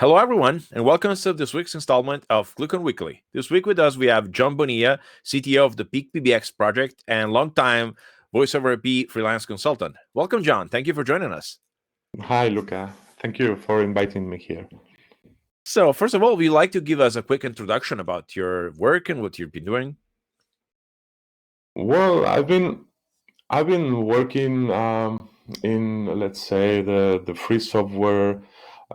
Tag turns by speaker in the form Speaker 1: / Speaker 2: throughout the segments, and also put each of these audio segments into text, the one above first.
Speaker 1: Hello, everyone, and welcome to this week's installment of ClueCon Weekly. This week with us, we have Jon Bonilla, CTO of the PekePBX project and longtime voice over IP freelance consultant. Welcome, Jon. Thank you for joining us.
Speaker 2: Hi, Luca. Thank you for inviting me here.
Speaker 1: So, first of all, would you like to give us a quick introduction about your work and what you've been doing?
Speaker 2: Well, I've been working in, let's say, the free software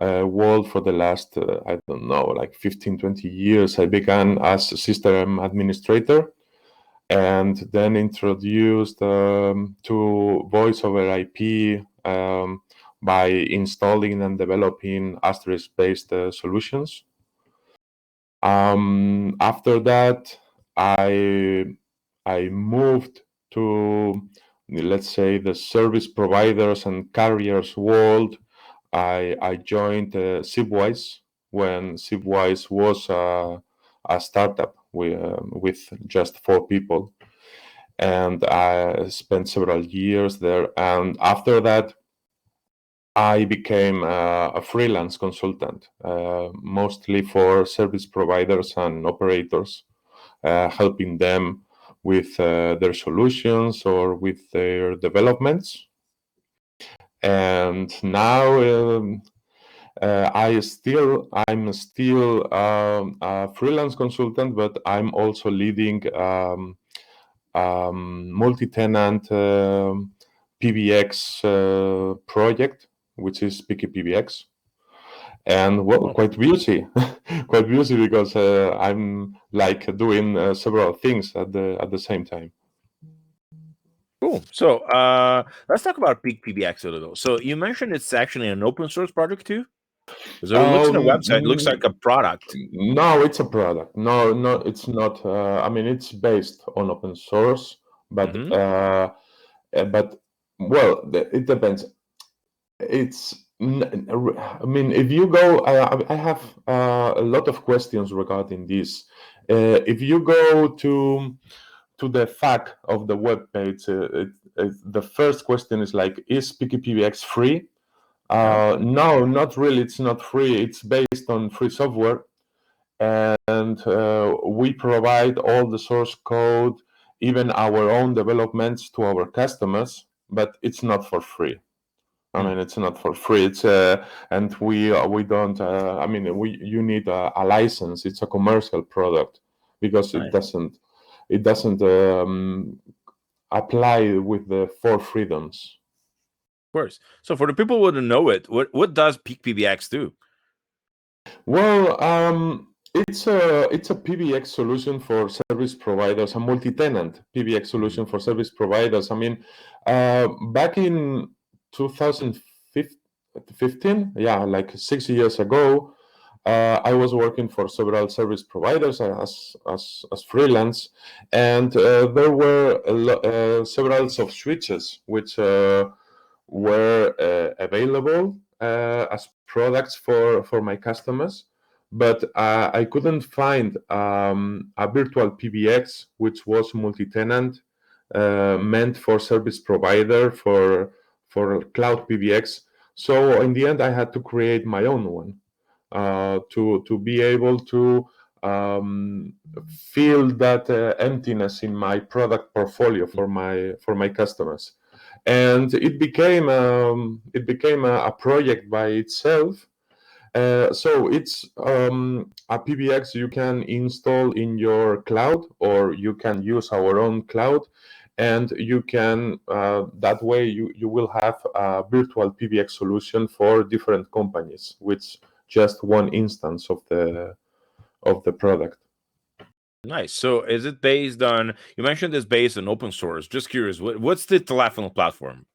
Speaker 2: world for the last I don't know, like 15-20 years. I began as a system administrator and then introduced to voice over IP by installing and developing Asterisk based solutions. After that, I moved to, let's say, the service providers and carriers world. I joined Sipwise when Sipwise was a startup with just 4 people, and I spent several years there. And after that, I became a freelance consultant, mostly for service providers and operators, helping them with their solutions or with their developments. And now I'm still a freelance consultant, but I'm also leading multi-tenant PBX project, which is PekePBX, and well, quite busy, quite busy because I'm like doing several things at the same time.
Speaker 1: Cool. So let's talk about PekePBX a little. So you mentioned it's actually an open source project too? So it looks on the website, it looks like a product.
Speaker 2: No, it's a product. No, it's not. I mean, it's based on open source, but well, it depends. I mean, if you go, I have a lot of questions regarding this. If you go to the FAQ of the web page, the first question is like, is PekePBX free? No, not really. It's not free. It's based on free software, and we provide all the source code, even our own developments to our customers, but it's not for free. I mean, it's not for free. It's and we don't. I mean, you need a license. It's a commercial product because it doesn't apply with the 4 freedoms.
Speaker 1: Of course. So for the people who wouldn't know it, what does PekePBX do?
Speaker 2: Well, it's a PBX solution for service providers, a multi-tenant PBX solution for service providers. I mean, back in 2015, yeah, like 6 years ago, I was working for several service providers as freelance, and there were several of switches which were available as products for my customers, but I couldn't find a virtual PBX which was multi-tenant, meant for service provider for cloud PBX. So in the end, I had to create my own one to be able to fill that emptiness in my product portfolio for my customers. And it became a project by itself. So it's a PBX you can install in your cloud, or you can use our own cloud, and you can that way you will have a virtual PBX solution for different companies with just one instance of the product.
Speaker 1: Nice. So is it based on, you mentioned it's based on open source. Just curious, what's the telephone platform?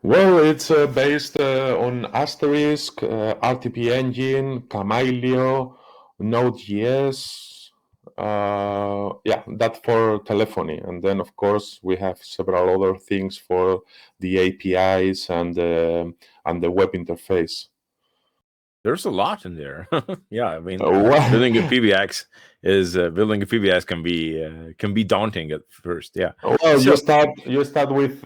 Speaker 2: Well, it's based on Asterisk, RTP engine, Kamailio, Node.js. Yeah, that for telephony. And then, of course, we have several other things for the APIs and the web interface.
Speaker 1: There's a lot in there. Yeah, I mean, building a PBX can be daunting at first. Yeah.
Speaker 2: Well, so, you start with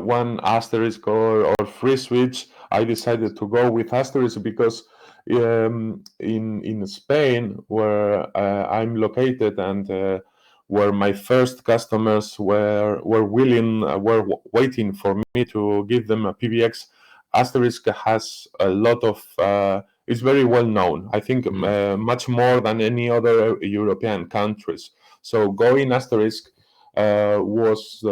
Speaker 2: one Asterisk or free switch. I decided to go with Asterisk because in Spain, where I'm located, and where my first customers were waiting for me to give them a PBX. Asterisk has a lot of. It's very well known. I think much more than any other European countries. So going Asterisk was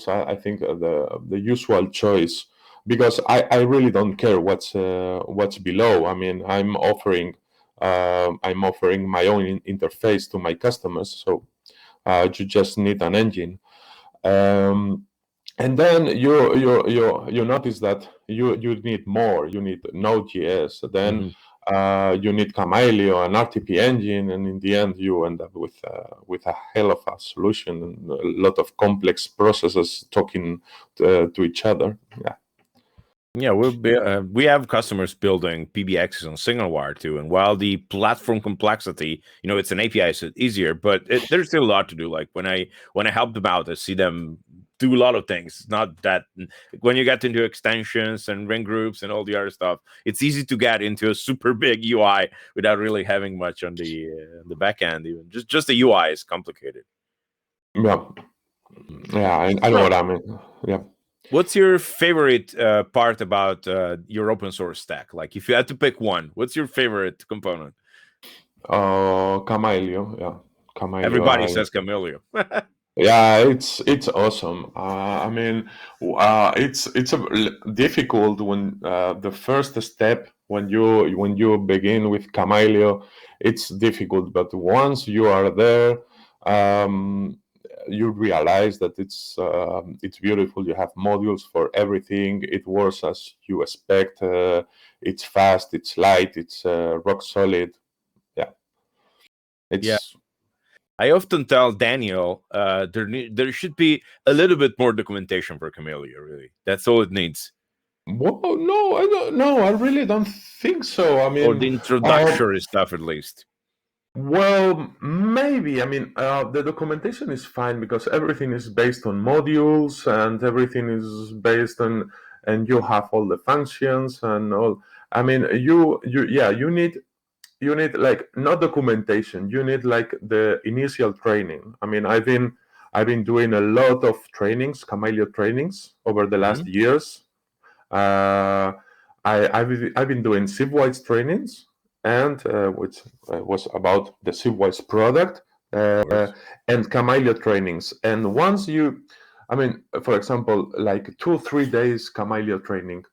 Speaker 2: I think the usual choice, because I really don't care what's below. I mean, I'm offering my own interface to my customers, so you just need an engine. And then you notice that you need more. You need Node.js. Then you need Kamailio, an RTP engine, and in the end you end up with a hell of a solution and a lot of complex processes talking to each other. Yeah.
Speaker 1: Yeah, we have customers building PBXs on single wire too, and while the platform complexity, it's an API, so it's easier, but there's still a lot to do. Like when I help them out, I see them do a lot of things. It's not that when you get into extensions and ring groups and all the other stuff, it's easy to get into a super big UI without really having much on the back end. Even just the UI is complicated.
Speaker 2: Yeah, I know what I mean. Yeah.
Speaker 1: What's your favorite part about your open source stack? Like, if you had to pick one, what's your favorite component?
Speaker 2: Kamailio, yeah, Kamailio.
Speaker 1: Everybody says Kamailio.
Speaker 2: Yeah, it's awesome. I mean, it's difficult when the first step when you begin with Kamailio, it's difficult. But once you are there, you realize that it's beautiful. You have modules for everything. It works as you expect. It's fast. It's light. It's rock solid. Yeah,
Speaker 1: Yeah. I often tell Daniel there should be a little bit more documentation for Kamailio. Really, that's all it needs.
Speaker 2: Whoa, no, I don't. No, I really don't think so. I mean,
Speaker 1: or the introductory stuff, at least.
Speaker 2: Well, maybe. I mean, the documentation is fine because everything is based on modules and everything is based on, and you have all the functions and all. I mean, you need like not documentation. You need like the initial training. I mean, I've been doing a lot of trainings, Kamailio trainings over the last years. I've been doing Sipwise trainings, and which was about the Sipwise product, and Kamailio trainings. And once I mean, for example, like 2-3 days Kamailio training,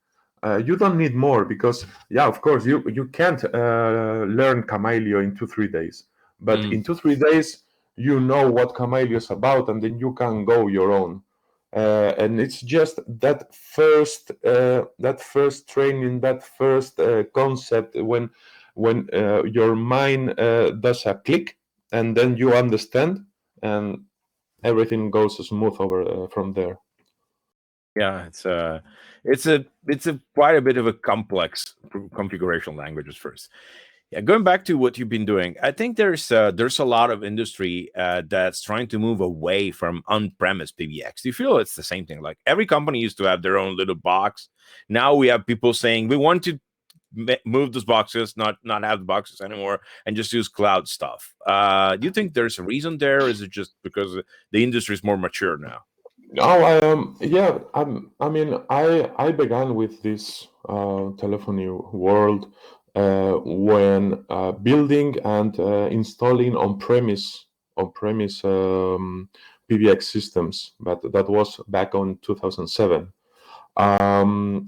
Speaker 2: you don't need more because, yeah, of course, you can't learn Kamailio in 2-3 days, but in 2-3 days you know what Kamailio is about, and then you can go your own. And it's just that first training, that first concept when your mind does a click, and then you understand, and everything goes smooth over from there.
Speaker 1: Yeah, it's a quite a bit of a complex configuration language at first. Yeah, going back to what you've been doing, I think there's a lot of industry that's trying to move away from on-premise PBX. Do you feel it's the same thing? Like every company used to have their own little box. Now we have people saying we want to move those boxes, not have the boxes anymore, and just use cloud stuff. Do you think there's a reason there, or is it just because the industry is more mature now?
Speaker 2: Oh, yeah. I mean, I began with this telephony world when building and installing on-premise PBX systems, but that was back on 2007.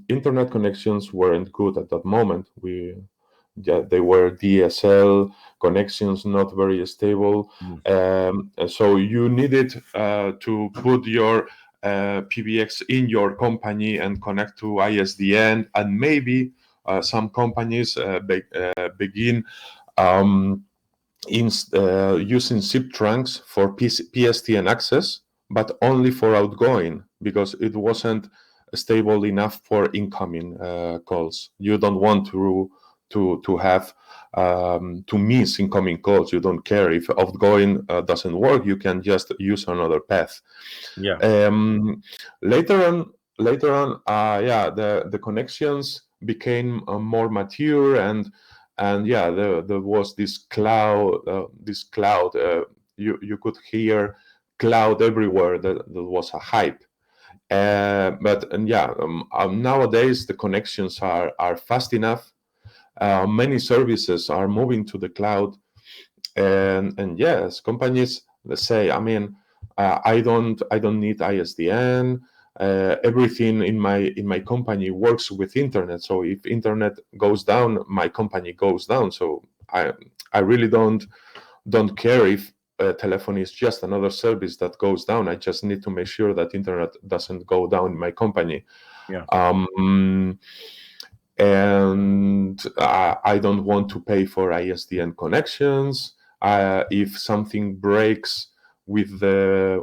Speaker 2: Internet connections weren't good at that moment. They were DSL connections, not very stable. So you needed to put your PBX in your company and connect to ISDN, and maybe some companies begin using SIP trunks for PSTN access, but only for outgoing because it wasn't stable enough for incoming calls. You don't want to have to miss incoming calls. You don't care if outgoing doesn't work. You can just use another path.
Speaker 1: Yeah.
Speaker 2: Later on, yeah, the connections became more mature, and yeah, there was this cloud. You could hear cloud everywhere. That was a hype. Nowadays the connections are fast enough. Many services are moving to the cloud, and yes, companies, let's say, I mean, I don't need ISDN. Everything in my company works with internet. So if internet goes down, my company goes down. So I really don't care if telephony is just another service that goes down. I just need to make sure that internet doesn't go down in my company.
Speaker 1: Yeah.
Speaker 2: And I don't want to pay for ISDN connections. If something breaks with the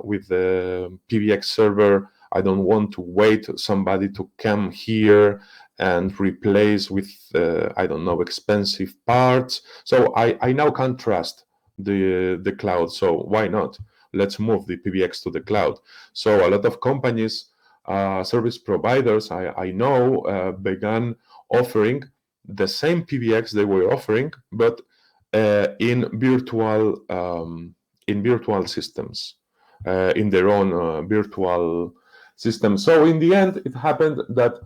Speaker 2: PBX server, I don't want to wait somebody to come here and replace with I don't know, expensive parts. So I now can't trust the cloud. So why not? Let's move the PBX to the cloud. So a lot of companies, service providers, I know, began offering the same PBX they were offering, but in virtual systems, in their own virtual system. So in the end, it happened that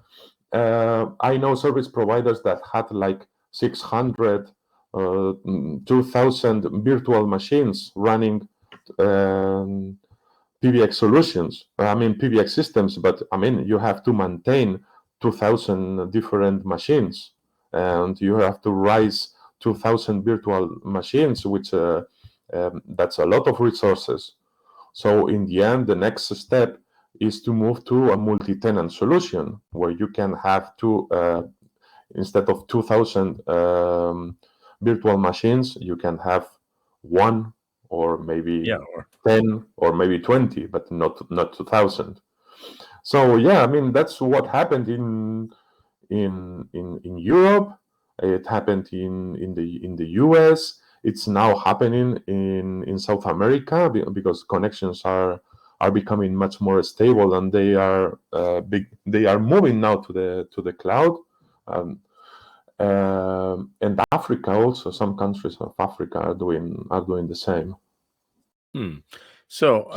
Speaker 2: I know service providers that had like 600, 2,000 virtual machines running PBX solutions. I mean PBX systems, but I mean you have to maintain 2,000 different machines, and you have to raise 2,000 virtual machines, which that's a lot of resources. So in the end, the next step is to move to a multi-tenant solution where you can have two, instead of 2,000 virtual machines, you can have one, or maybe 10, or maybe 20, but not 2,000. So yeah, I mean that's what happened in Europe. It happened in the US. It's now happening in South America, because connections are becoming much more stable, and they are they are moving now to the cloud. And Africa also, some countries of Africa are doing the same.
Speaker 1: So,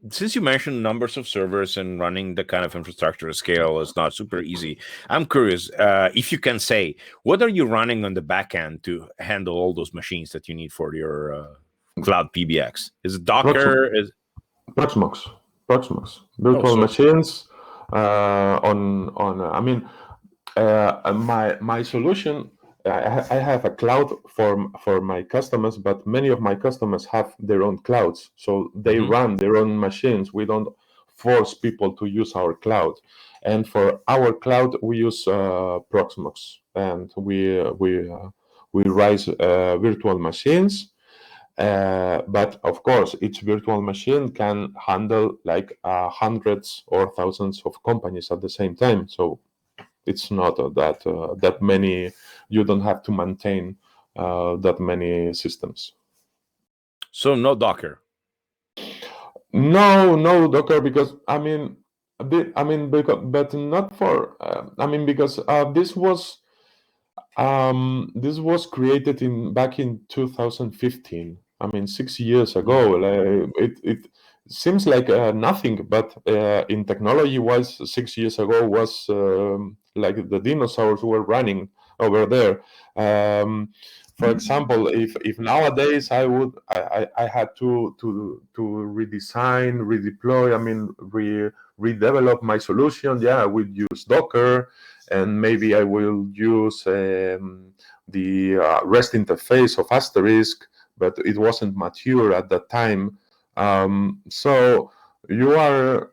Speaker 1: since you mentioned numbers of servers and running the kind of infrastructure scale is not super easy, I'm curious if you can say, what are you running on the back end to handle all those machines that you need for your cloud PBX? Is it Docker?
Speaker 2: Proxmox virtual machines on I mean, my solution. I have a cloud for my customers, but many of my customers have their own clouds, so they run their own machines. We don't force people to use our cloud, and for our cloud we use Proxmox, and we raise virtual machines. But of course, each virtual machine can handle like hundreds or thousands of companies at the same time. So it's not that many. You don't have to maintain that many systems.
Speaker 1: So no Docker.
Speaker 2: No Docker, because but not for. Because this was created back in 2015. 6 years ago. It seems like nothing, but in technology-wise, 6 years ago was like the dinosaurs were running over there. For example, if nowadays I had to redesign, redeploy, redevelop my solution, yeah, I would use Docker, and maybe I will use the REST interface of Asterisk, but it wasn't mature at that time. So you are,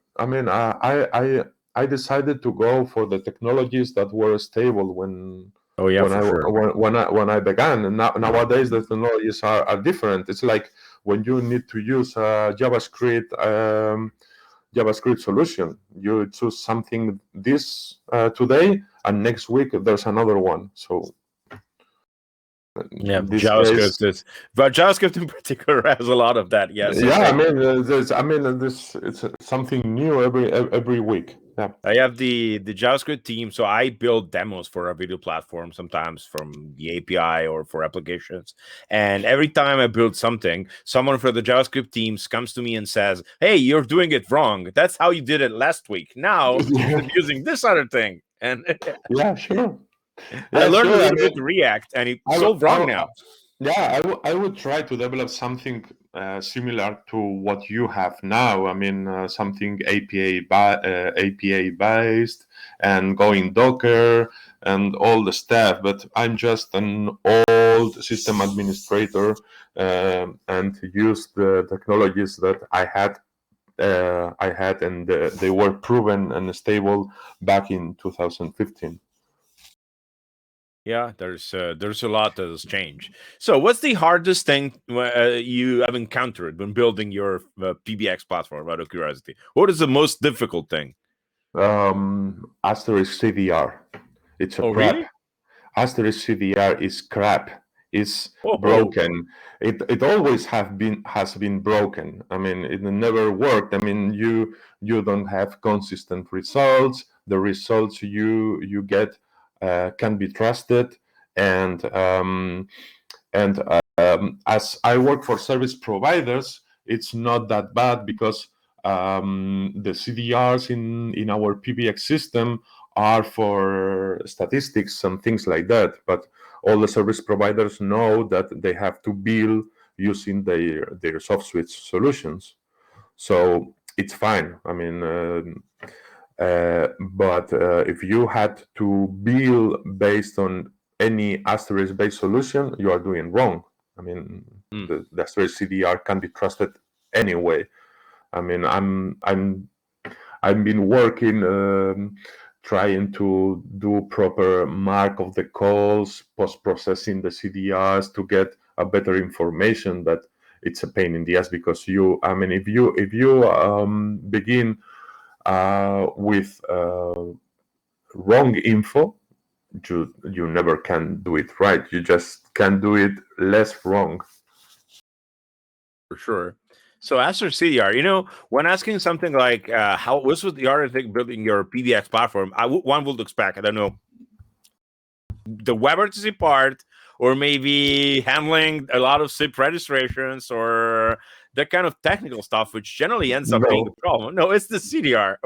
Speaker 2: I decided to go for the technologies that were stable when I began. And nowadays the technologies are different. It's like when you need to use JavaScript solution, you choose something today, and next week there's another one. So
Speaker 1: JavaScript but JavaScript in particular has a lot of that. Yes.
Speaker 2: Yeah, it's something new every week. Yeah.
Speaker 1: I have the JavaScript team, so I build demos for a video platform, sometimes from the API or for applications. And every time I build something, someone from the JavaScript teams comes to me and says, "Hey, you're doing it wrong. That's how you did it last week. Now instead of using this other thing." And
Speaker 2: Yeah, sure.
Speaker 1: I
Speaker 2: Yeah,
Speaker 1: learned a
Speaker 2: sure. I
Speaker 1: little bit
Speaker 2: mean,
Speaker 1: React, and it's
Speaker 2: I,
Speaker 1: so
Speaker 2: w- I,
Speaker 1: wrong
Speaker 2: w-
Speaker 1: now.
Speaker 2: yeah, I would try to develop something similar to what you have now. I mean, something APA based and going Docker and all the stuff. But I'm just an old system administrator and use the technologies that I had. And they were proven and stable back in 2015.
Speaker 1: Yeah, there's a lot that has changed. So, what's the hardest thing you have encountered when building your PBX platform? Out of curiosity, what is the most difficult thing?
Speaker 2: Asterisk CDR. It's a
Speaker 1: Oh,
Speaker 2: crap.
Speaker 1: really?
Speaker 2: Asterisk CDR is crap. It's
Speaker 1: Oh,
Speaker 2: broken. It always has been broken. I mean, it never worked. I mean, you don't have consistent results. The results you get can be trusted, and as I work for service providers, it's not that bad because the CDRs in our PBX system are for statistics and things like that. But all the service providers know that they have to bill using their soft switch solutions. So it's fine. I mean, but if you had to bill based on any asterisk based solution, you are doing wrong. I mean,
Speaker 1: mm,
Speaker 2: the asterisk CDR can be trusted anyway. I mean, I've been working trying to do proper mark of the calls, post processing the CDRs to get a better information. But it's a pain in the ass because I mean, if you begin with wrong info, you never can do it right. You just can do it less wrong.
Speaker 1: for sure. So, as for CDR, when asking something like how what's with the hardest thing building your PBX platform, one would expect, I don't know, the WebRTC part, or maybe handling a lot of SIP registrations, or that kind of technical stuff, which generally ends up being the
Speaker 2: No.
Speaker 1: problem. No, it's the CDR.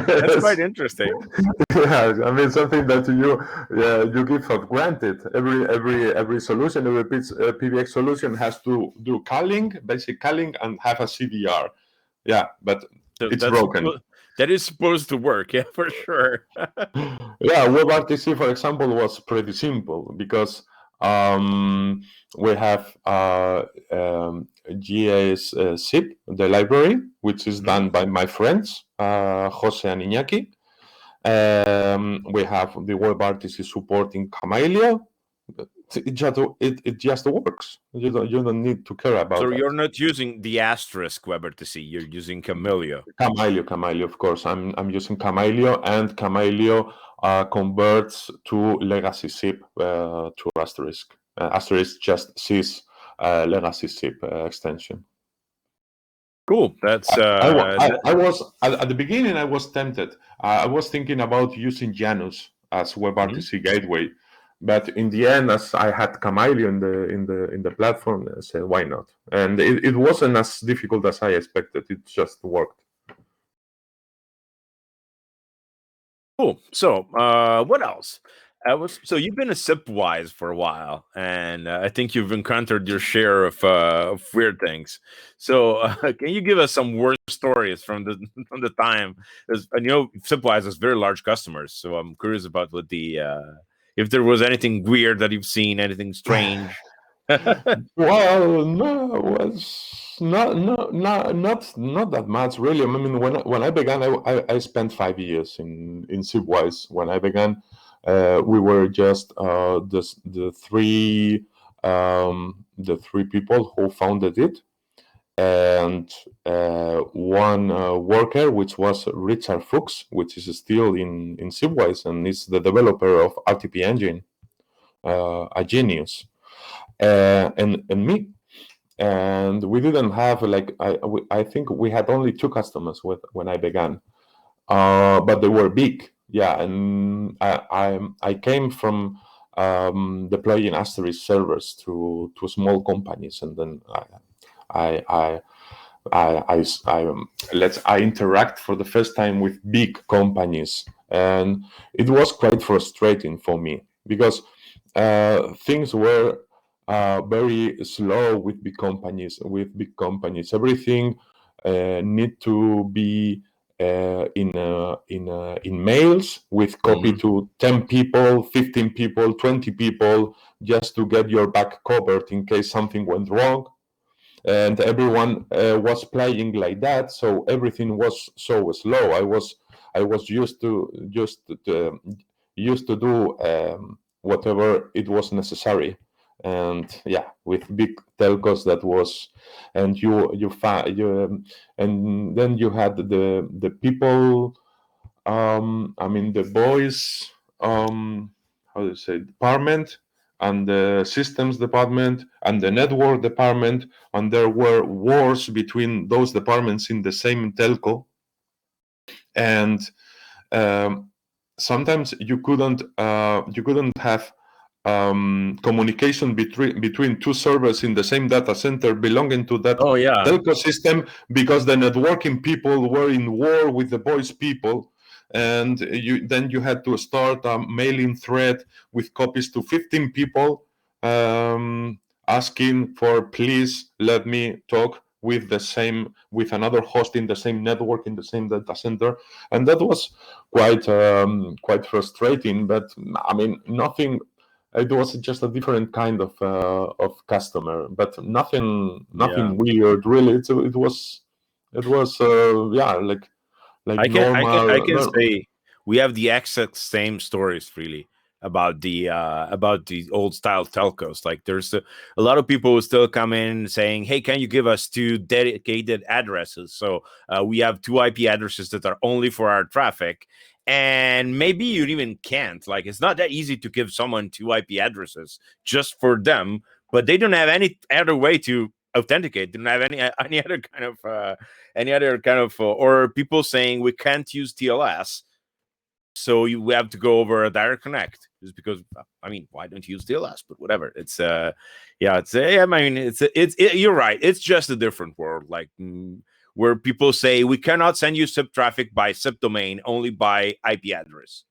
Speaker 1: That's quite
Speaker 2: Yes.
Speaker 1: interesting.
Speaker 2: Yeah, I mean something that you give for granted. Every solution, every PBX solution has to do calling, basic calling, and have a CDR. Yeah, but
Speaker 1: So
Speaker 2: it's broken.
Speaker 1: that is supposed to work, yeah, for sure.
Speaker 2: Yeah, WebRTC, for example, was pretty simple because um, we have GS SIP, the library, which is
Speaker 1: Mhm.
Speaker 2: done by my friends, Jose and Iñaki. We have the WebRTC supporting Kamailio. It just works. You don't need to care about
Speaker 1: So
Speaker 2: that.
Speaker 1: you're not using the Asterisk WebRTC, you're using Kamailio.
Speaker 2: Kamailio, of course. I'm using Kamailio, and Kamailio converts to legacy SIP to Asterisk. Asterisk just sees legacy SIP extension.
Speaker 1: Cool. That's
Speaker 2: I was at the beginning. I was tempted. I was thinking about using Janus as
Speaker 1: mhm.
Speaker 2: WebRTC gateway, but in the end, as I had Kamailio in the platform, I said why not? And it wasn't as difficult as I expected. It just worked.
Speaker 1: Cool. So, what else? So you've been a Sipwise for a while, and I think you've encountered your share of weird things. So, can you give us some worst stories from the from the time? And Sipwise has very large customers, so I'm curious about what the if there was anything weird that you've seen, anything strange.
Speaker 2: Well, no, it was not that much really. I mean, when I began, I spent 5 years in Sipwise. When I began, we were just the three people who founded it, and one worker, which was Richard Fuchs, which is still in Sipwise and is the developer of RTP Engine, a genius, and me. And we didn't have like I think we had only two customers when I began. but they were big. Yeah, and I came from deploying Asterisk servers to small companies, and then I interact for the first time with big companies, and it was quite frustrating for me because things were very slow with big companies. Everything need to be in mails with copy to 10 people, 15 people, 20 people, just to get your back covered in case something went wrong. And everyone was playing like that, so everything was so slow. I was used to do whatever it was necessary. And yeah, with big telcos that was, and and then you had the people, the boys, how do you say, department, and the systems department and the network department, and there were wars between those departments in the same telco. And sometimes you couldn't have communication between two servers in the same data center belonging to that telco system, because the networking people were in war with the voice people. And you had to start a mailing thread with copies to 15 people, asking for, please let me talk with another host in the same network in the same data center. And that was quite frustrating. But nothing. It was just a different kind of customer, but nothing weird really. It was like normal.
Speaker 1: I can say we have the exact same stories really about the old style telcos. Like there's a lot of people who still come in saying, hey, can you give us 2 dedicated addresses? So we have 2 IP addresses that are only for our traffic. And maybe you even can't. Like, it's not that easy to give someone 2 IP addresses just for them, but they don't have any other way to authenticate. They don't have any other kind of or people saying we can't use TLS, so we have to go over a direct connect. Just because, why don't you use TLS? But whatever. It's you're right. It's just a different world. Like where people say we cannot send you SIP traffic by SIP domain, only by IP address.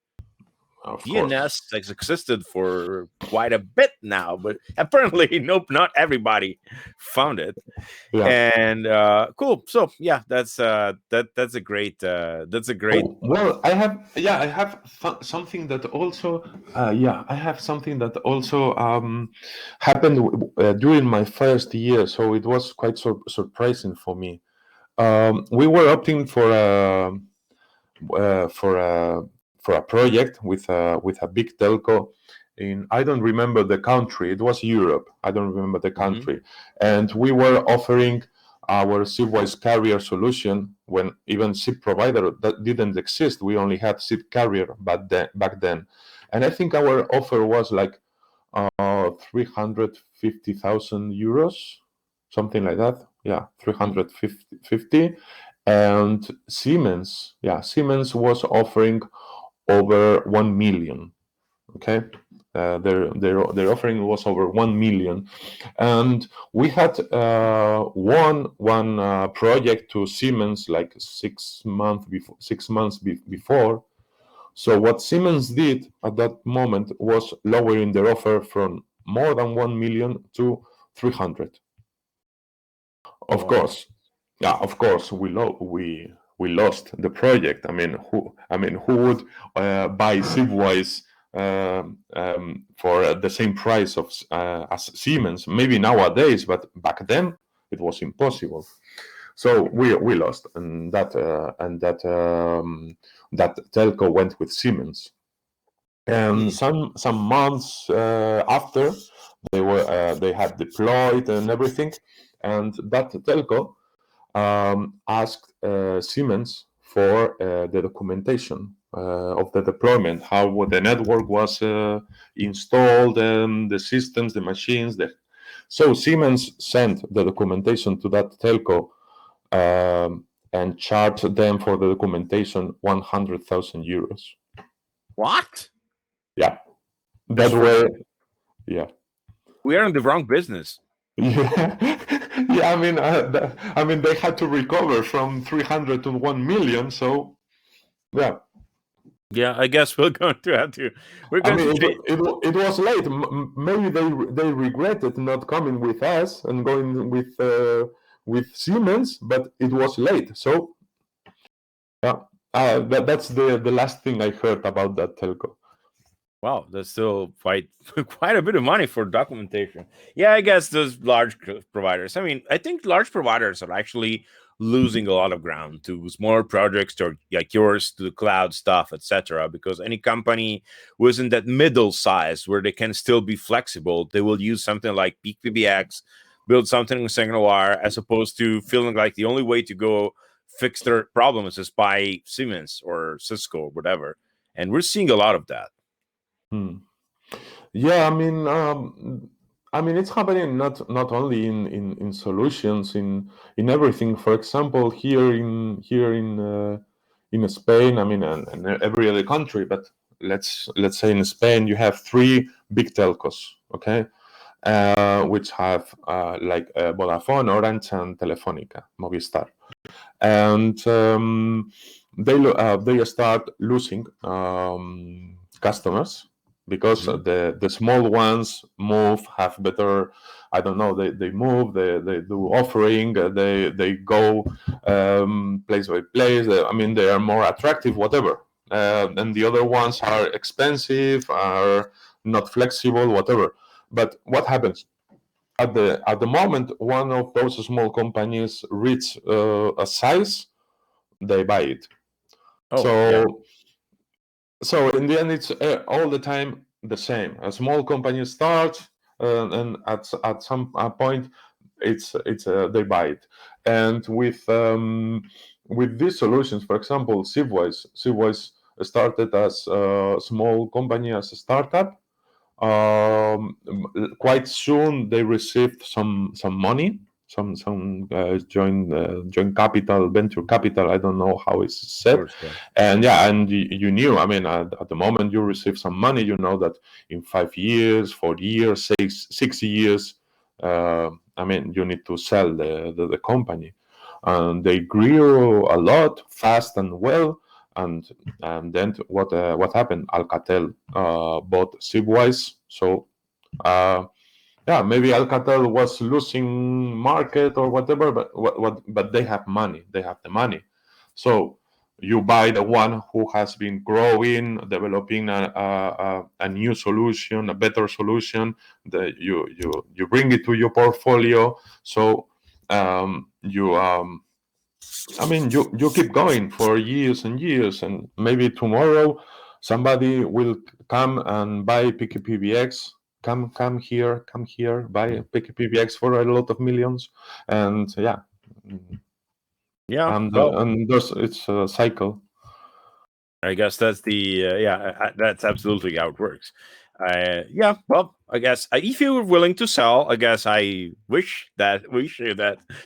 Speaker 1: DNS has existed for quite a bit now, but apparently, nope, not everybody found it. Yeah. And cool. So yeah, that's a great.
Speaker 2: Well, I have something that also happened during my first year. So it was quite surprising for me. We were opting for a project with a big telco in, I don't remember the country. It was Europe. I don't remember the country. And we were offering our Sipwise carrier solution when even SIP provider that didn't exist. We only had SIP carrier back then. And I think our offer was like 350,000 euros, something like that. Yeah, 350. And Siemens was offering over 1 million. Okay, their offering was over 1 million, and we had one project to Siemens like 6 months before. So what Siemens did at that moment was lowering their offer from more than 1 million to 300. Of course, we lost the project. Who would buy Sipwise for the same price as Siemens? Maybe nowadays, but back then it was impossible. So we lost, and that telco went with Siemens. And some months after, they had deployed and everything, and that telco asked Siemens for the documentation of the deployment, how the network was installed, and the systems, the machines. So Siemens sent the documentation to that telco and charge them for the documentation 100,000 euros.
Speaker 1: What?
Speaker 2: Yeah, that's where. Yeah,
Speaker 1: we are in the wrong business.
Speaker 2: yeah, yeah. I mean, they had to recover from 300 to 1 million. So, yeah.
Speaker 1: Yeah, I guess we're going to have to. We're
Speaker 2: I
Speaker 1: going
Speaker 2: mean,
Speaker 1: to change.
Speaker 2: it was late. Maybe they regretted not coming with us and going with Siemens, but it was late. So, yeah, that's the last thing I heard about that telco.
Speaker 1: Wow, that's still quite a bit of money for documentation. Yeah, I guess those large providers. I mean, I think large providers are actually losing a lot of ground to smaller projects to like yours, to the cloud stuff, etc. Because any company who is in that middle size where they can still be flexible, they will use something like PekePBX, build something in single wire, as opposed to feeling like the only way to go fix their problems is by Siemens or Cisco or whatever. And we're seeing a lot of that.
Speaker 2: Yeah, I mean, it's happening not only in solutions, in everything. For example, here in Spain, I mean, and every other country, but let's say in Spain, you have three big telcos, okay, which have like Vodafone, Orange, and Telefónica, Movistar, and they start losing customers because the small ones move, have better, I don't know, they move, they do offering, they go place by place. I mean, they are more attractive, whatever. And the other ones are expensive, are not flexible, whatever. But what happens? At the moment one of those small companies reach a size, they buy it.
Speaker 1: Oh,
Speaker 2: so
Speaker 1: yeah.
Speaker 2: so in the end, it's all the time the same. A small company starts, and at some point, it's they buy it. And with these solutions, for example, Sipwise started as a small company, as a startup. Quite soon they received some money, some joint capital, venture capital. I don't know how it's
Speaker 1: Of
Speaker 2: said.
Speaker 1: course, yeah.
Speaker 2: And yeah, and you knew. I mean, at the moment you receive some money, you know that in 5 years, 4 years, 6 years, I mean, you need to sell the company. And they grew a lot, fast and well. And then what happened? Alcatel bought Sipwise. So yeah, maybe Alcatel was losing market or whatever, but they have money. They have the money. So you buy the one who has been growing, developing a new solution, a better solution. You bring it to your portfolio. So I mean, you keep going for years and years, and maybe tomorrow somebody will come and buy PekePBX. Come here, buy PekePBX for a lot of millions, and yeah,
Speaker 1: Yeah. Well,
Speaker 2: and there's it's a cycle.
Speaker 1: I guess that's the that's absolutely how it works. Yeah. Well, I guess if you're willing to sell, I guess I wish that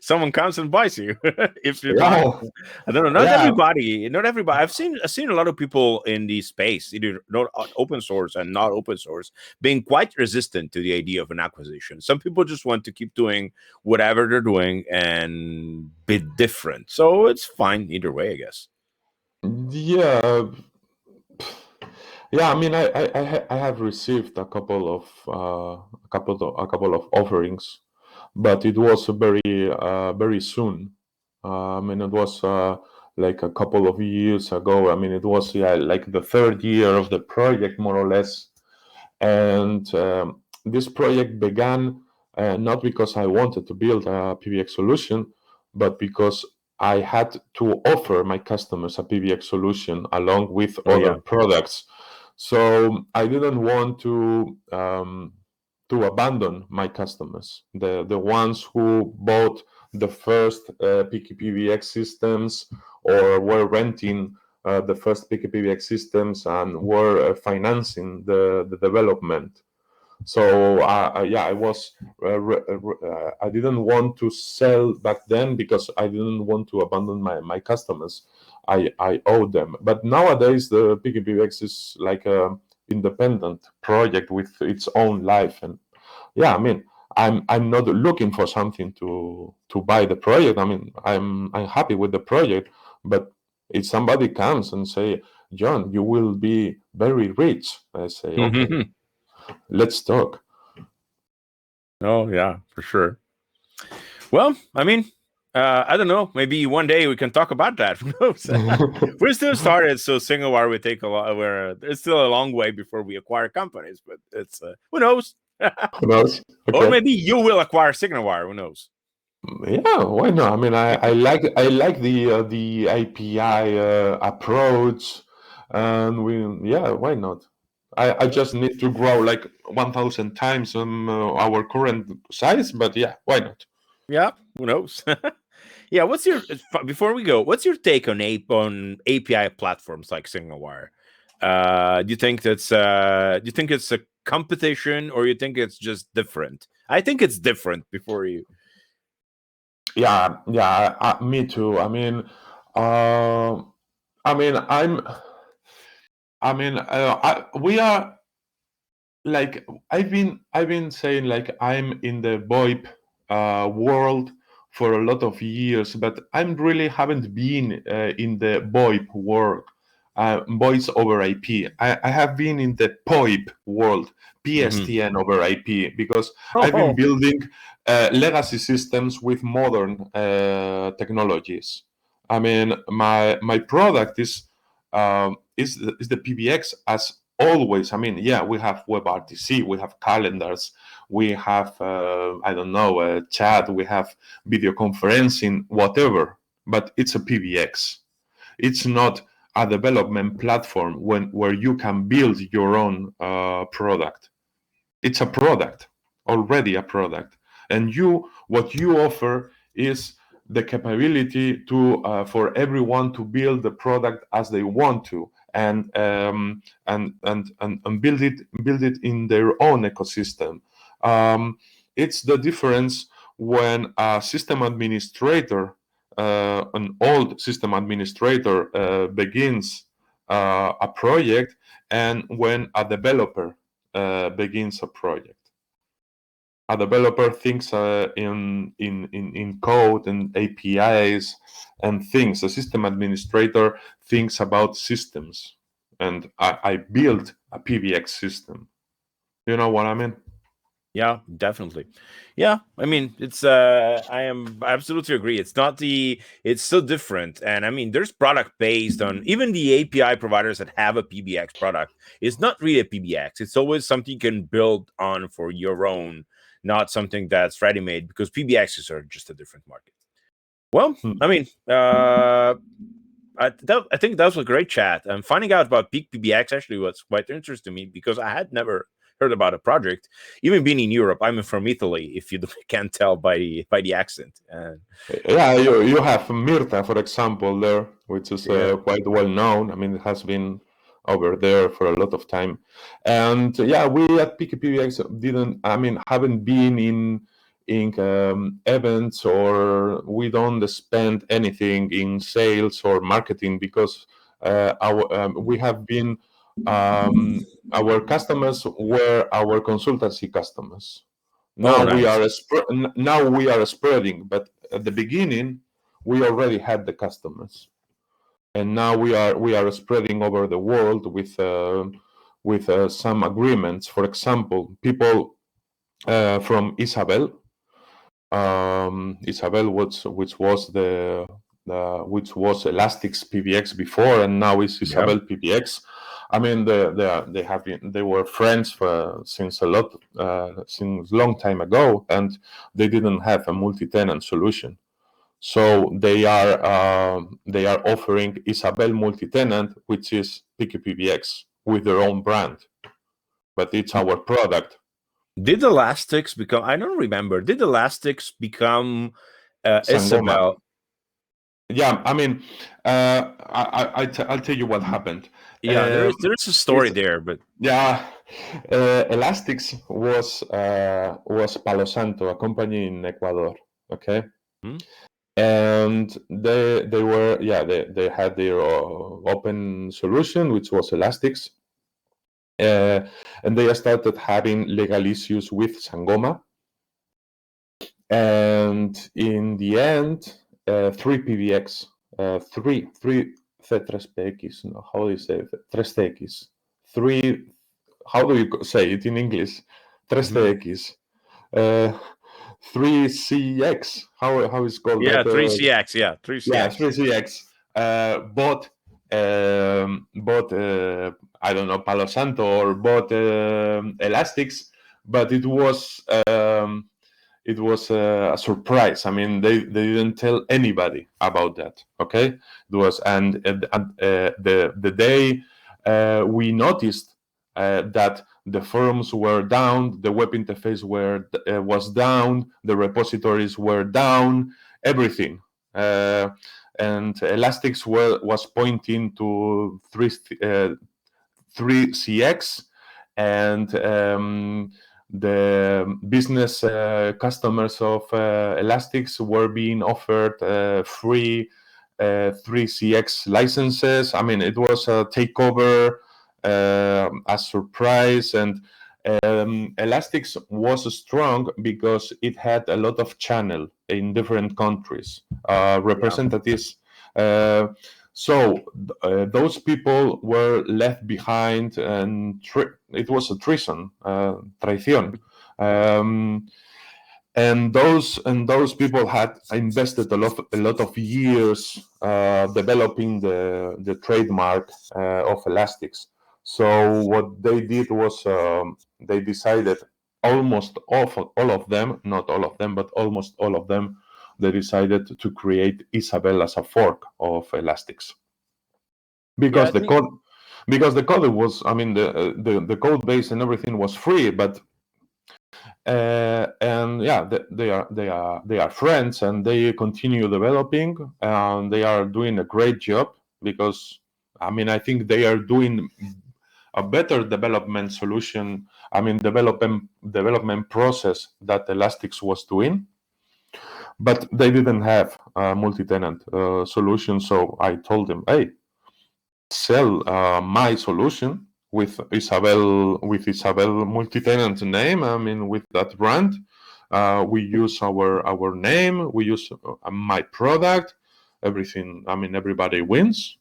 Speaker 1: someone comes and buys you. If you're not,
Speaker 2: Yeah,
Speaker 1: I don't know. Not
Speaker 2: yeah.
Speaker 1: everybody. Not everybody. I've seen a lot of people in the space, either not open source and not open source, being quite resistant to the idea of an acquisition. Some people just want to keep doing whatever they're doing and be different. So it's fine either way, I guess.
Speaker 2: Yeah, yeah. I mean, I have received a couple of a couple of offerings, but it was very soon. I mean, it was like a couple of years ago. I mean, it was, yeah, like the third year of the project, more or less. And this project began not because I wanted to build a PBX solution, but because I had to offer my customers a PBX solution along with
Speaker 1: Oh
Speaker 2: other
Speaker 1: yeah.
Speaker 2: products. So I didn't want to abandon my customers, the ones who bought the first PKPBX systems or were renting the first PKPBX systems and were financing the development. So yeah, I was I didn't want to sell back then because I didn't want to abandon my customers. I owe them. But nowadays the PKPBX is like a independent project with its own life. And yeah, I mean, I'm not looking for something to buy the project. I mean, I'm happy with the project, but if somebody comes and say, John, you will be very rich, I say, okay, let's talk.
Speaker 1: Oh yeah, for sure. Well, I mean, I don't know. Maybe one day we can talk about that. Who knows? We're still started, so single wire would take a lot. Where it's still a long way before we acquire companies, but it's who knows?
Speaker 2: Who knows?
Speaker 1: Or
Speaker 2: Okay.
Speaker 1: maybe you will acquire signal wire. Who knows?
Speaker 2: Yeah, why not? I mean, I like the API approach, and yeah, why not? I just need to grow like 1,000 times on our current size, but yeah, why not?
Speaker 1: Yeah, who knows? Yeah, what's your before we go? What's your take on API platforms like SignalWire? Do you think it's a competition or you think it's just different? I think it's different. Before you,
Speaker 2: Yeah, me too. Uh, I mean, we are like I've been saying like I'm in the VoIP world for a lot of years, but I'm really haven't been in the VoIP world, voice over IP. I have been in the PoIP world, PSTN over IP, because I've been
Speaker 1: oh,
Speaker 2: building legacy systems with modern technologies. I mean, my product is the PBX as always. I mean, yeah, we have WebRTC, we have calendars, we have I don't know, chat, we have video conferencing, whatever. But it's a PBX. It's not a development platform where you can build your own product. It's a product, already a product, and what you offer is the capability to for everyone to build the product as they want to, and build it in their own ecosystem. It's the difference when a system administrator, an old system administrator, begins a project, and when a developer begins a project. A developer thinks in code and APIs and things. A system administrator thinks about systems. And I built a PBX system. You know what I mean?
Speaker 1: yeah, definitely. Yeah, I mean, I am absolutely agree. It's so different, and I mean, there's product based on even the API providers that have a PBX product. It's not really a PBX. It's always something you can build on for your own, not something that's ready made, because PBXs are just a different market. Well, I mean, I think that was a great chat. And finding out about PekePBX actually was quite interesting to me because I had never heard about a project. Even being in Europe, I'm from Italy. If you can't tell by the accent, and
Speaker 2: Yeah, you have Mirta, for example, there, which is
Speaker 1: yeah,
Speaker 2: quite well known. I mean, it has been over there for a lot of time. And yeah, we at PKPBX haven't been in events, or we don't spend anything in sales or marketing because we have been our customers were our consultancy customers.
Speaker 1: oh,
Speaker 2: Now we
Speaker 1: nice.
Speaker 2: are now we are spreading, but at the beginning we already had the customers, and now we are spreading over the world with some agreements. For example, people from Isabel, which was which was Elastic's PBX before, and now is
Speaker 1: Yeah.
Speaker 2: Isabel PBX. I mean, they were friends since since long time ago, and they didn't have a multi-tenant solution. So they are offering Isabel multi-tenant, which is PKPBX with their own brand, but it's our product.
Speaker 1: Did Elastics become? I don't remember. Did Elastics become
Speaker 2: Sangoma.
Speaker 1: Isabel?
Speaker 2: Yeah, I mean, I'll tell you what happened.
Speaker 1: Yeah,
Speaker 2: Um,
Speaker 1: there's a story
Speaker 2: it's
Speaker 1: there, but
Speaker 2: yeah, Elastics was Palo Santo, a company in Ecuador. Okay.
Speaker 1: Hmm?
Speaker 2: And they were they had their open solution, which was Elastics, and they started having legal issues with Sangoma. And in the end, 3PBX, 3PX, no, how do you say it? 3PX, 3, how do you say it in English? 3PX, 3CX, how is called
Speaker 1: Yeah,
Speaker 2: that?
Speaker 1: 3CX. Yeah,
Speaker 2: Yeah,
Speaker 1: 3CX.
Speaker 2: 3CX. Bought I don't know, Palo Santo, or bought Elastics, but it was a surprise. I mean, they didn't tell anybody about that. Okay, it was, and the day we noticed that the forums were down, the web interface was down, the repositories were down, everything. And Elastics was pointing to 3CX, and the business customers of Elastics were being offered free 3CX licenses. I mean, it was a takeover, a surprise, and Elastics was strong because it had a lot of channel in different countries, representatives. So those people were left behind, and it was a treason, traición. And those people had invested a lot of years developing the trademark of Elastics. So what they did was they decided, almost all of them, not all of them, but almost all of them, they decided to create Isabel as a fork of Elastics,
Speaker 1: Yeah,
Speaker 2: because
Speaker 1: I
Speaker 2: the
Speaker 1: think.
Speaker 2: code was, I mean, the code base and everything was free, but and yeah, they are friends, and they continue developing, and they are doing a great job, because I mean, I think they are doing a better development solution, I mean, development process that Elastics was doing, but they didn't have a multi-tenant solution. So I told them, hey, sell my solution with Isabel multi-tenant name. I mean, with that brand, we use our name, we use my product, everything. I mean, everybody wins.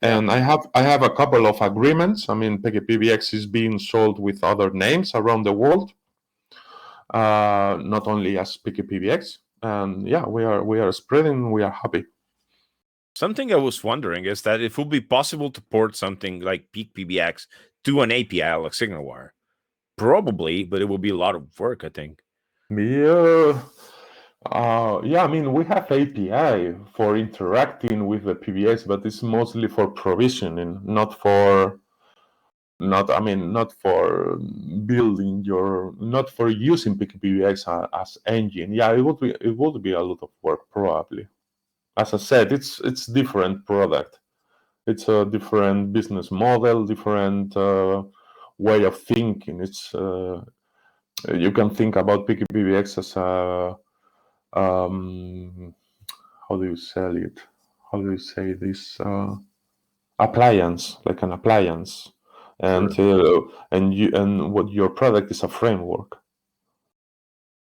Speaker 1: Yeah.
Speaker 2: And I have a couple of agreements. I mean, PekePBX is being sold with other names around the world, not only as PekePBX. And yeah, we are spreading. We are happy.
Speaker 1: Something I was wondering is that it would be possible to port something like PekePBX to an API like SignalWire. Probably, but it will be a lot of work, I think.
Speaker 2: Yeah. Yeah, I mean, we have API for interacting with the PBX, but it's mostly for provisioning, not for building not for using PekePBX as engine. Yeah, it would be a lot of work, probably. As I said, it's different product. It's a different business model, different way of thinking. It's you can think about PekePBX as a how do you sell it? How do you say this? Appliance, like an appliance, and
Speaker 1: Sure.
Speaker 2: and what your product is a framework.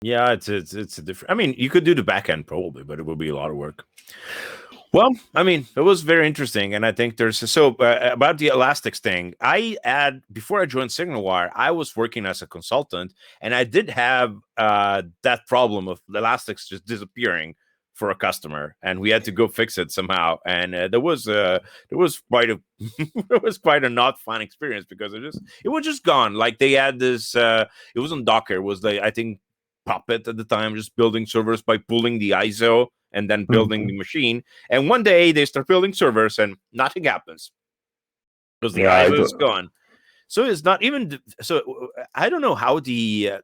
Speaker 1: Yeah, it's a different. I mean, you could do the back end probably, but it would be a lot of work. Well, I mean, it was very interesting, and I think there's about the elastics thing. Before I joined SignalWire, I was working as a consultant, and I did have that problem of the elastics just disappearing for a customer, and we had to go fix it somehow. And there was quite a it was quite a not fun experience, because it was just gone. Like they had this, it was on Docker. It was I think Puppet at the time, just building servers by pulling the ISO and then building
Speaker 2: Mhm.
Speaker 1: the machine. And one day they start building servers and nothing happens because the
Speaker 2: Yeah,
Speaker 1: ISO is gone. So it's not even so. I don't know how were the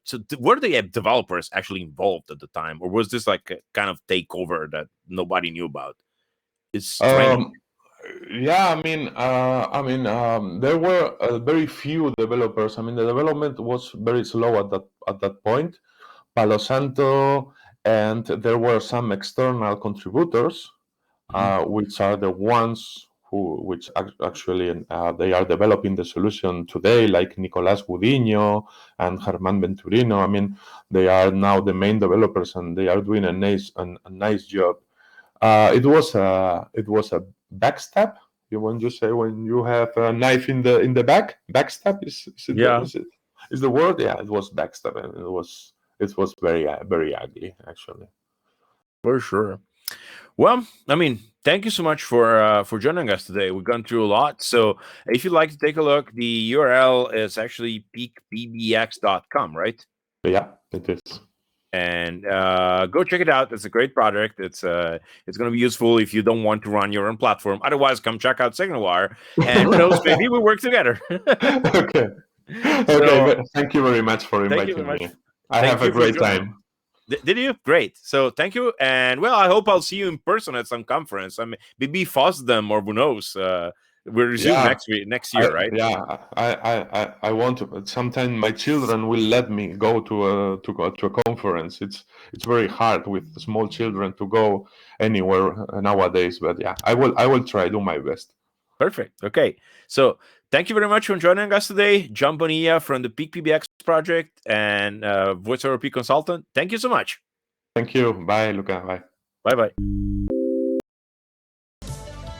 Speaker 1: developers actually involved at the time, or was this like a kind of takeover that nobody knew about? It's strange.
Speaker 2: um, Yeah, there were very few developers. I mean, the development was very slow at that point. Palo Santo, and there were some external contributors,
Speaker 1: Mhm.
Speaker 2: which are the ones which actually they are developing the solution today, like Nicolás Gudiño and Germán Venturino. I mean, they are now the main developers, and they are doing a nice job. It was a backstab. When you say when you have a knife in the back, backstab
Speaker 1: Yeah,
Speaker 2: is the word? Yeah, it was backstab, and it was very ugly actually.
Speaker 1: for sure. Well, I mean, thank you so much for joining us today. We've gone through a lot. So if you'd like to take a look, the URL is actually PekePBX.com, right?
Speaker 2: Yeah, it is.
Speaker 1: And go check it out. It's a great project. It's going to be useful if you don't want to run your own platform. Otherwise, come check out SignalWire, and who knows, maybe we'll work together.
Speaker 2: Okay. Okay,
Speaker 1: So
Speaker 2: thank you very much for
Speaker 1: thank you very
Speaker 2: inviting
Speaker 1: much.
Speaker 2: me. I
Speaker 1: Thank
Speaker 2: have a
Speaker 1: you for
Speaker 2: great
Speaker 1: joining.
Speaker 2: time.
Speaker 1: Did you? Great. So thank you, and well, I hope I'll see you in person at some conference. I mean, maybe FOSDEM or who knows. We'll resume
Speaker 2: Yeah,
Speaker 1: next year, right?
Speaker 2: I want to. Sometime my children will let me go to a conference. It's very hard with small children to go anywhere nowadays. But yeah, I will try do my best.
Speaker 1: Perfect. Okay. So thank you very much for joining us today, Jon Bonilla from the PekePBX project and VoIP Consultant. Thank you so much.
Speaker 2: Thank you. Bye, Luca. Bye.
Speaker 1: Bye bye.